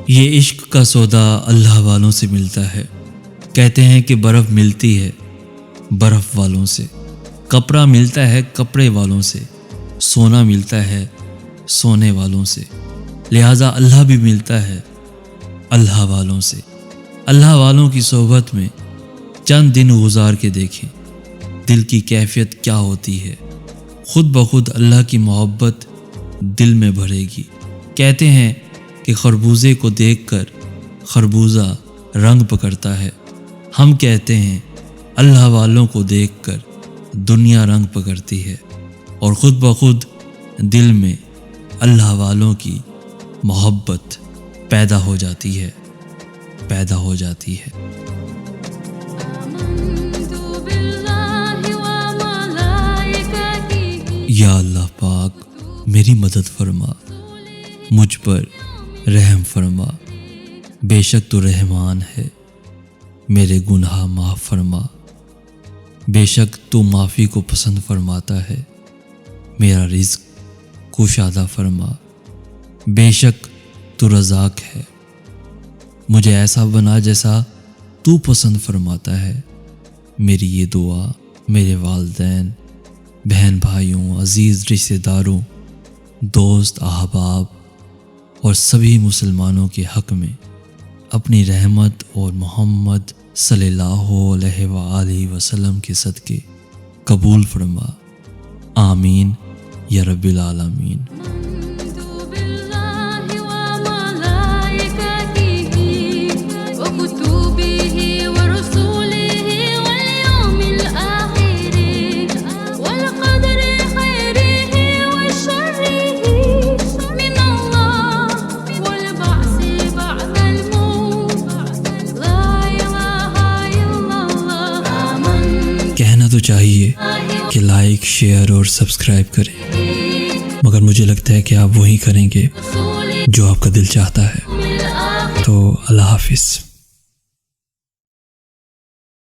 یہ عشق کا سودا اللہ والوں سے ملتا ہے، کہتے ہیں کہ برف ملتی ہے برف والوں سے، کپڑا ملتا ہے کپڑے والوں سے، سونا ملتا ہے سونے والوں سے، لہٰذا اللہ بھی ملتا ہے اللہ والوں سے۔ اللہ والوں کی صحبت میں چند دن گزار کے دیکھیں، دل کی کیفیت کیا ہوتی ہے، خود بخود اللہ کی محبت دل میں بھرے گی۔ کہتے ہیں کہ خربوزے کو دیکھ کر خربوزہ رنگ پکڑتا ہے، ہم کہتے ہیں اللہ والوں کو دیکھ کر دنیا رنگ پکڑتی ہے، اور خود بخود دل میں اللہ والوں کی محبت پیدا ہو جاتی ہے۔ یا اللہ پاک میری مدد فرما، مجھ پر رحم فرما، بے شک تو رحمان ہے، میرے گناہ معاف فرما، بے شک تو معافی کو پسند فرماتا ہے، میرا رزق کشادہ فرما، بے شک تو رزاق ہے، مجھے ایسا بنا جیسا تو پسند فرماتا ہے۔ میری یہ دعا میرے والدین، بہن بھائیوں، عزیز رشتہ داروں، دوست احباب اور سبھی مسلمانوں کے حق میں اپنی رحمت اور محمد صلی اللہ علیہ وآلہ وسلم کے صدقے قبول فرما، آمین یا رب العالمین۔ کہنا تو چاہیے کہ لائک، شیئر اور سبسکرائب کریں، مگر مجھے لگتا ہے کہ آپ وہی کریں گے جو آپ کا دل چاہتا ہے۔ تو اللہ حافظ۔